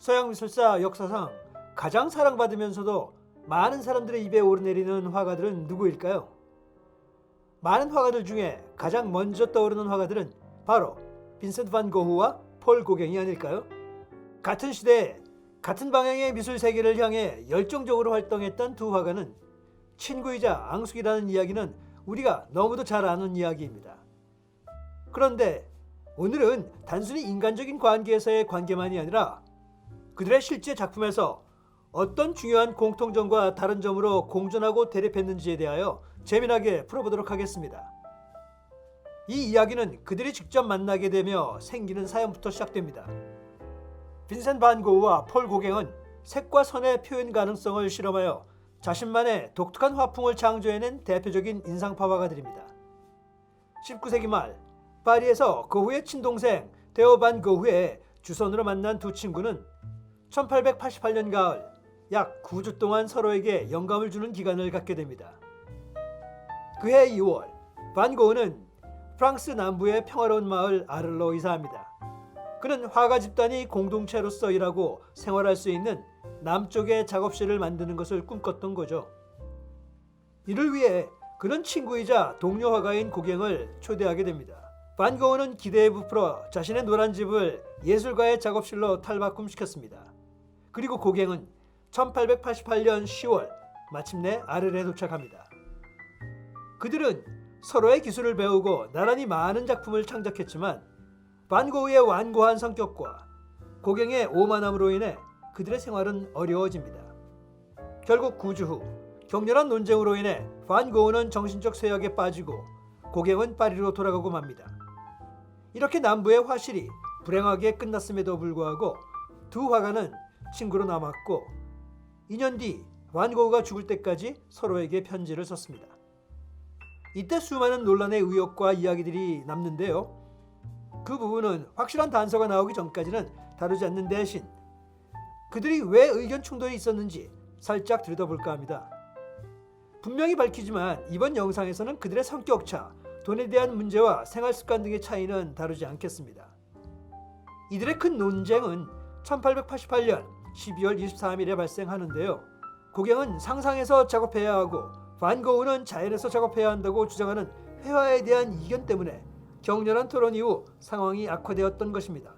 서양 미술사 역사상 가장 사랑받으면서도 많은 사람들의 입에 오르내리는 화가들은 누구일까요? 많은 화가들 중에 가장 먼저 떠오르는 화가들은 바로 빈센트 반 고흐와 폴 고갱이 아닐까요? 같은 시대에 같은 방향의 미술 세계를 향해 열정적으로 활동했던 두 화가는 친구이자 앙숙이라는 이야기는 우리가 너무도 잘 아는 이야기입니다. 그런데 오늘은 단순히 인간적인 관계에서의 관계만이 아니라 그들의 실제 작품에서 어떤 중요한 공통점과 다른 점으로 공존하고 대립했는지에 대하여 재미나게 풀어보도록 하겠습니다. 이 이야기는 그들이 직접 만나게 되며 생기는 사연부터 시작됩니다. 빈센트 반 고흐와 폴 고갱은 색과 선의 표현 가능성을 실험하여 자신만의 독특한 화풍을 창조해낸 대표적인 인상파 화가들입니다. 19세기 말 파리에서 고흐의 친동생 데오 반 고흐의 주선으로 만난 두 친구는 1888년 가을 약 9주 동안 서로에게 영감을 주는 기간을 갖게 됩니다. 그해 2월 반 고흐는 프랑스 남부의 평화로운 마을 아를로 이사합니다. 그는 화가 집단이 공동체로서 일하고 생활할 수 있는 남쪽의 작업실을 만드는 것을 꿈꿨던 거죠. 이를 위해 그는 친구이자 동료 화가인 고갱을 초대하게 됩니다. 반 고흐는 기대에 부풀어 자신의 노란 집을 예술가의 작업실로 탈바꿈시켰습니다. 그리고 고갱은 1888년 10월 마침내 아르레에 도착합니다. 그들은 서로의 기술을 배우고 나란히 많은 작품을 창작했지만 반 고흐의 완고한 성격과 고갱의 오만함으로 인해 그들의 생활은 어려워집니다. 결국 9주 후 격렬한 논쟁으로 인해 반 고흐는 정신적 쇠약에 빠지고 고갱은 파리로 돌아가고 맙니다. 이렇게 남부의 화실이 불행하게 끝났음에도 불구하고 두 화가는 친구로 남았고 2년 뒤 반 고흐가 죽을 때까지 서로에게 편지를 썼습니다. 이때 수많은 논란의 의혹과 이야기들이 남는데요. 그 부분은 확실한 단서가 나오기 전까지는 다루지 않는 대신 그들이 왜 의견 충돌이 있었는지 살짝 들여다볼까 합니다. 분명히 밝히지만 이번 영상에서는 그들의 성격차, 돈에 대한 문제와 생활 습관 등의 차이는 다루지 않겠습니다. 이들의 큰 논쟁은 1888년 12월 23일에 발생하는데요. 고갱은 상상에서 작업해야 하고 반 고흐는 자연에서 작업해야 한다고 주장하는 회화에 대한 이견 때문에 격렬한 토론 이후 상황이 악화되었던 것입니다.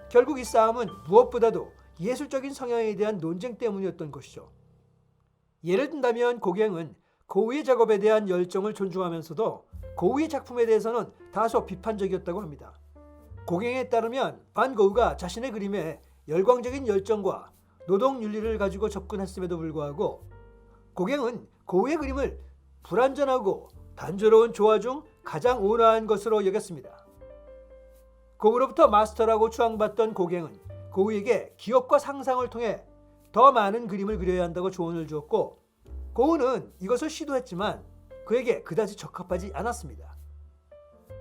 결국 이 싸움은 무엇보다도 예술적인 성향에 대한 논쟁 때문이었던 것이죠. 예를 든다면 고갱은 고흐의 작업에 대한 열정을 존중하면서도 고흐의 작품에 대해서는 다소 비판적이었다고 합니다. 고갱에 따르면 반 고흐가 자신의 그림에 열광적인 열정과 노동 윤리를 가지고 접근했음에도 불구하고 고갱은 고흐의 그림을 불완전하고 단조로운 조화 중 가장 온화한 것으로 여겼습니다. 고흐로부터 마스터라고 추앙받던 고갱은 고흐에게 기억과 상상을 통해 더 많은 그림을 그려야 한다고 조언을 주었고 고흐는 이것을 시도했지만 그에게 그다지 적합하지 않았습니다.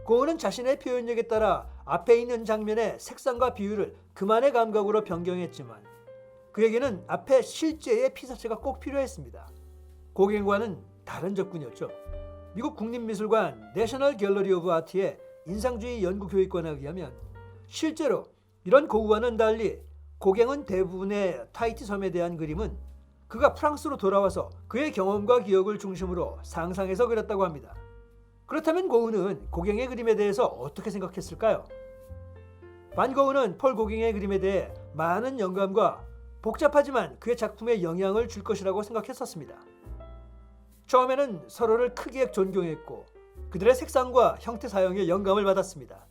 고흐는 자신의 표현력에 따라 앞에 있는 장면의 색상과 비율을 그만의 감각으로 변경했지만 그에게는 앞에 실제의 피사체가 꼭 필요했습니다. 고갱과는 다른 접근이었죠. 미국 국립미술관 내셔널 갤러리 오브 아트의 인상주의 연구교육관에 의하면 실제로 이런 고흐와는 달리 고갱은 대부분의 타히티 섬에 대한 그림은 그가 프랑스로 돌아와서 그의 경험과 기억을 중심으로 상상해서 그렸다고 합니다. 그렇다면 고흐는 고갱의 그림에 대해서 어떻게 생각했을까요? 반 고흐는 폴 고갱의 그림에 대해 많은 영감과 복잡하지만 그의 작품에 영향을 줄 것이라고 생각했었습니다. 처음에는 서로를 크게 존경했고 그들의 색상과 형태 사용에 영감을 받았습니다.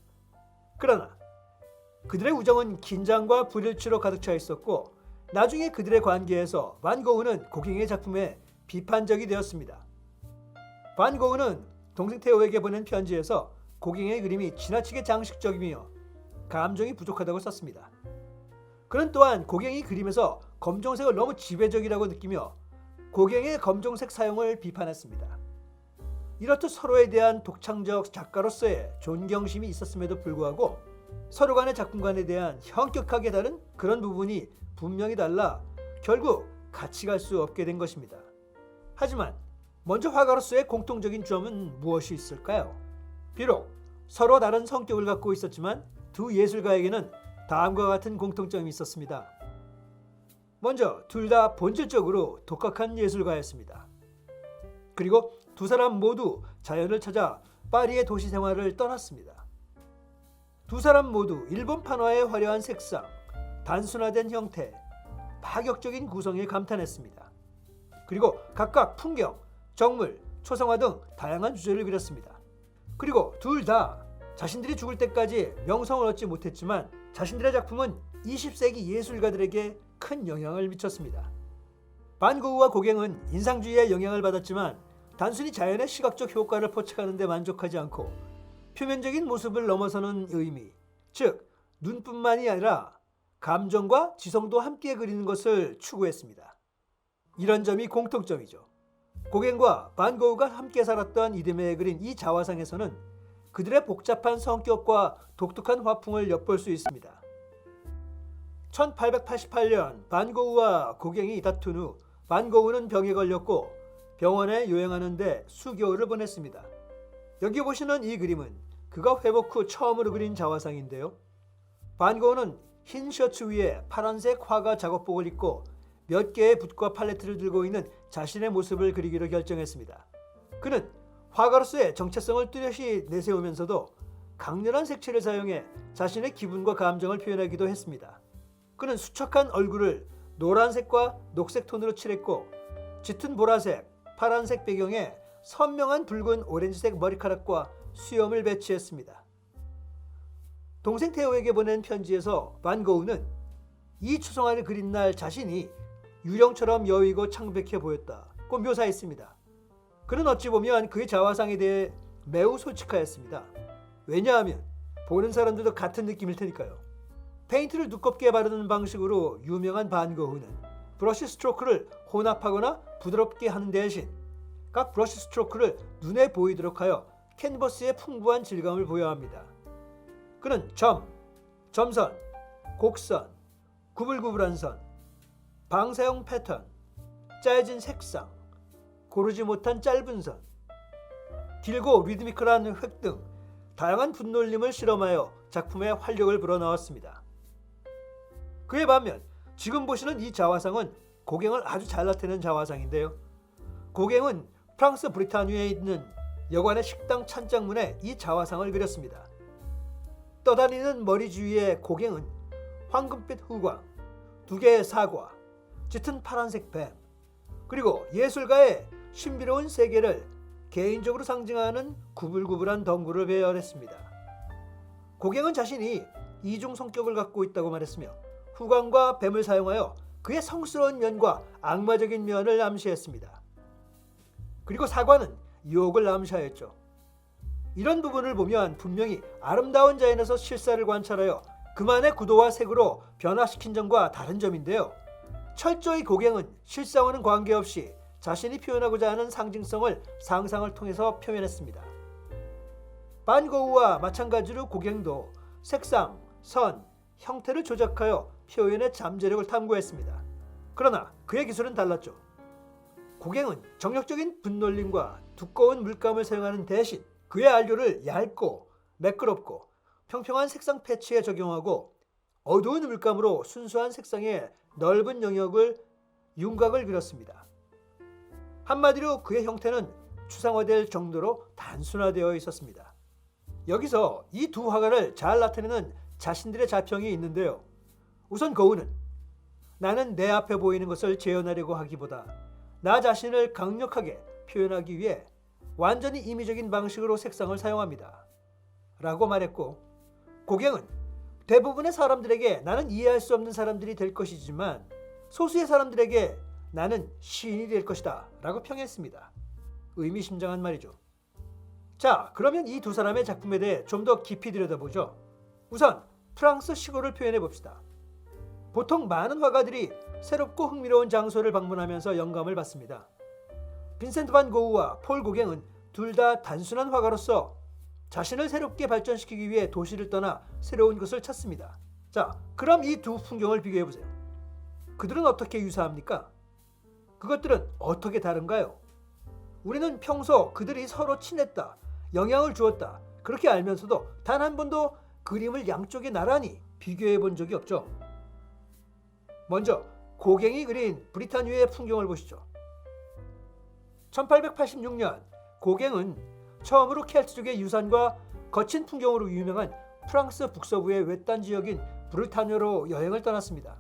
그러나 그들의 우정은 긴장과 불일치로 가득 차 있었고 나중에 그들의 관계에서 반 고흐는 고갱의 작품에 비판적이 되었습니다. 반 고흐는 동생 테오에게 보낸 편지에서 고갱의 그림이 지나치게 장식적이며 감정이 부족하다고 썼습니다. 그는 또한 고갱이 그림에서 검정색을 너무 지배적이라고 느끼며 고갱의 검정색 사용을 비판했습니다. 이렇듯 서로에 대한 독창적 작가로서의 존경심이 있었음에도 불구하고 서로 간의 작품관에 대한 현격하게 다른 그런 부분이 분명히 달라 결국 같이 갈 수 없게 된 것입니다. 하지만 먼저 화가로서의 공통적인 점은 무엇이 있을까요? 비록 서로 다른 성격을 갖고 있었지만 두 예술가에게는 다음과 같은 공통점이 있었습니다. 먼저 둘 다 본질적으로 독학한 예술가였습니다. 그리고 두 사람 모두 자연을 찾아 파리의 도시 생활을 떠났습니다. 두 사람 모두 일본 판화의 화려한 색상, 단순화된 형태, 파격적인 구성에 감탄했습니다. 그리고 각각 풍경, 정물, 초상화 등 다양한 주제를 그렸습니다. 그리고 둘 다 자신들이 죽을 때까지 명성을 얻지 못했지만 자신들의 작품은 20세기 예술가들에게 큰 영향을 미쳤습니다. 반 고흐와 고갱은 인상주의의 영향을 받았지만 단순히 자연의 시각적 효과를 포착하는 데 만족하지 않고 표면적인 모습을 넘어서는 의미, 즉 눈뿐만이 아니라 감정과 지성도 함께 그리는 것을 추구했습니다. 이런 점이 공통점이죠. 고갱과 반 고흐가 함께 살았던 이듬해에 그린 이 자화상에서는 그들의 복잡한 성격과 독특한 화풍을 엿볼 수 있습니다. 1888년 반 고흐와 고갱이 다툰 후 반 고흐는 병에 걸렸고 병원에 요양하는데 수개월을 보냈습니다. 여기 보시는 이 그림은 그가 회복 후 처음으로 그린 자화상인데요. 반 고흐는 흰 셔츠 위에 파란색 화가 작업복을 입고 몇 개의 붓과 팔레트를 들고 있는 자신의 모습을 그리기로 결정했습니다. 그는 화가로서의 정체성을 뚜렷이 내세우면서도 강렬한 색채를 사용해 자신의 기분과 감정을 표현하기도 했습니다. 그는 수척한 얼굴을 노란색과 녹색 톤으로 칠했고 짙은 보라색, 파란색 배경에 선명한 붉은 오렌지색 머리카락과 수염을 배치했습니다. 동생 테오에게 보낸 편지에서 반 고흐는 이 추성화를 그린 날 자신이 유령처럼 여위고 창백해 보였다고 묘사했습니다. 그는 어찌 보면 그의 자화상에 대해 매우 솔직하였습니다. 왜냐하면 보는 사람들도 같은 느낌일 테니까요. 페인트를 두껍게 바르는 방식으로 유명한 반 고흐는 브러쉬 스트로크를 혼합하거나 부드럽게 하는 대신 각 브러쉬 스트로크를 눈에 보이도록 하여 캔버스에 풍부한 질감을 부여합니다. 그는 점, 점선, 곡선, 구불구불한 선, 방사형 패턴, 짜여진 색상, 고르지 못한 짧은 선, 길고 리드미컬한 획 등 다양한 붓놀림을 실험하여 작품에 활력을 불어넣었습니다. 그에 반면 지금 보시는 이 자화상은 고갱을 아주 잘 나타내는 자화상인데요. 고갱은 프랑스 브리타뉴에 있는 여관의 식당 찬장문에 이 자화상을 그렸습니다. 떠다니는 머리 주위에 고갱은 황금빛 후광, 두 개의 사과, 짙은 파란색 뱀, 그리고 예술가의 신비로운 세계를 개인적으로 상징하는 구불구불한 덩굴을 배열했습니다. 고갱은 자신이 이중 성격을 갖고 있다고 말했으며 후광과 뱀을 사용하여 그의 성스러운 면과 악마적인 면을 암시했습니다. 그리고 사과는 유혹을 암시하였죠. 이런 부분을 보면 분명히 아름다운 자연에서 실사를 관찰하여 그만의 구도와 색으로 변화시킨 점과 다른 점인데요. 철저히 고갱은 실상과는 관계없이 자신이 표현하고자 하는 상징성을 상상을 통해서 표현했습니다. 반 고흐와 마찬가지로 고갱도 색상, 선, 형태를 조작하여 표현의 잠재력을 탐구했습니다. 그러나 그의 기술은 달랐죠. 고갱은 정력적인 붓놀림과 두꺼운 물감을 사용하는 대신 그의 안료를 얇고 매끄럽고 평평한 색상 패치에 적용하고 어두운 물감으로 순수한 색상의 넓은 영역을 윤곽을 그렸습니다. 한마디로 그의 형태는 추상화될 정도로 단순화되어 있었습니다. 여기서 이 두 화가를 잘 나타내는 자신들의 자평이 있는데요. 우선 고흐는 나는 내 앞에 보이는 것을 재현하려고 하기보다 나 자신을 강력하게 표현하기 위해 완전히 임의적인 방식으로 색상을 사용합니다. 라고 말했고, 고갱은 대부분의 사람들에게 나는 이해할 수 없는 사람들이 될 것이지만 소수의 사람들에게 나는 시인이 될 것이다 라고 평했습니다. 의미심장한 말이죠. 자, 그러면 이 두 사람의 작품에 대해 좀 더 깊이 들여다보죠. 우선 프랑스 시골을 표현해 봅시다. 보통 많은 화가들이 새롭고 흥미로운 장소를 방문하면서 영감을 받습니다. 빈센트 반 고흐와 폴 고갱은 둘 다 단순한 화가로서 자신을 새롭게 발전시키기 위해 도시를 떠나 새로운 것을 찾습니다. 자, 그럼 이 두 풍경을 비교해 보세요. 그들은 어떻게 유사합니까? 그것들은 어떻게 다른가요? 우리는 평소 그들이 서로 친했다, 영향을 주었다, 그렇게 알면서도 단 한 번도 그림을 양쪽에 나란히 비교해 본 적이 없죠. 먼저 고갱이 그린 브리타뉴의 풍경을 보시죠. 1886년 고갱은 처음으로 켈트족의 유산과 거친 풍경으로 유명한 프랑스 북서부의 외딴 지역인 브르타뉴로 여행을 떠났습니다.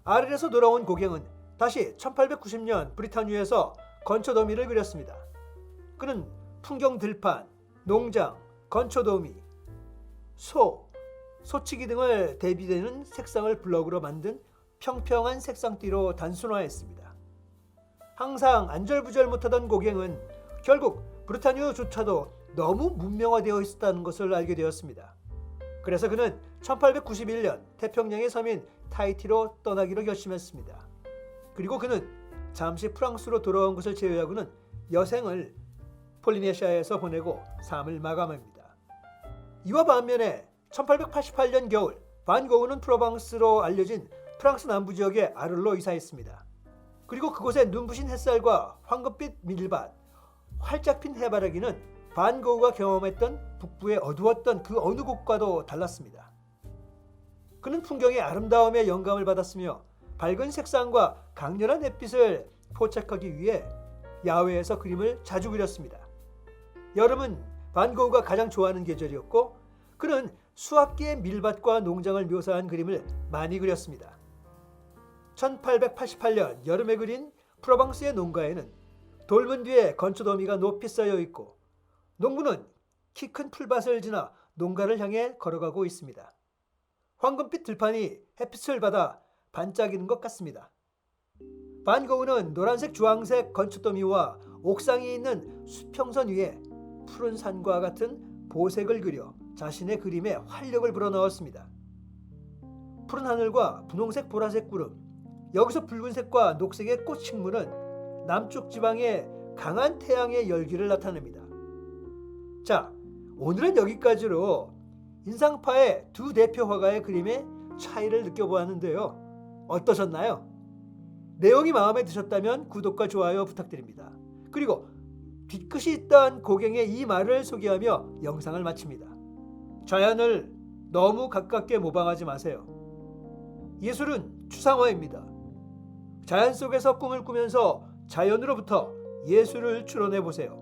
아르에서 돌아온 고갱은 다시 1890년 브리타뉴에서 건초더미를 그렸습니다. 그는 풍경 들판, 농장, 건초더미, 소치기 등을 대비되는 색상을 블럭으로 만든 평평한 색상띠로 단순화했습니다. 항상 안절부절 못하던 고갱은 결국 브르타뉴조차도 너무 문명화되어 있었다는 것을 알게 되었습니다. 그래서 그는 1891년 태평양의 섬인 타히티로 떠나기로 결심했습니다. 그리고 그는 잠시 프랑스로 돌아온 것을 제외하고는 여생을 폴리네시아에서 보내고 삶을 마감합니다. 이와 반면에 1888년 겨울 반 고흐는 프로방스로 알려진 프랑스 남부 지역의 아를로 이사했습니다. 그리고 그곳의 눈부신 햇살과 황금빛 밀밭, 활짝 핀 해바라기는 반 고흐가 경험했던 북부의 어두웠던 그 어느 곳과도 달랐습니다. 그는 풍경의 아름다움에 영감을 받았으며 밝은 색상과 강렬한 햇빛을 포착하기 위해 야외에서 그림을 자주 그렸습니다. 여름은 반 고흐가 가장 좋아하는 계절이었고 그는 수학 개의 밀밭과 농장을 묘사한 그림을 많이 그렸습니다. 1888년 여름에 그린 프로방스의 농가에는 돌문 뒤에 건초더미가 높이 쌓여 있고 농부는 키 큰 풀밭을 지나 농가를 향해 걸어가고 있습니다. 황금빛 들판이 햇빛을 받아 반짝이는 것 같습니다. 반 고흐는 노란색 주황색 건초더미와 옥상이 있는 수평선 위에 푸른 산과 같은 보색을 그려 자신의 그림에 활력을 불어넣었습니다. 푸른 하늘과 분홍색 보라색 구름, 여기서 붉은색과 녹색의 꽃 식물은 남쪽 지방의 강한 태양의 열기를 나타냅니다. 자, 오늘은 여기까지로 인상파의 두 대표 화가의 그림의 차이를 느껴보았는데요. 어떠셨나요? 내용이 마음에 드셨다면 구독과 좋아요 부탁드립니다. 그리고 뒤끝이 있던 고갱의 이 말을 소개하며 영상을 마칩니다. 자연을 너무 가깝게 모방하지 마세요. 예술은 추상화입니다. 자연 속에서 꿈을 꾸면서 자연으로부터 예술을 추론해 보세요.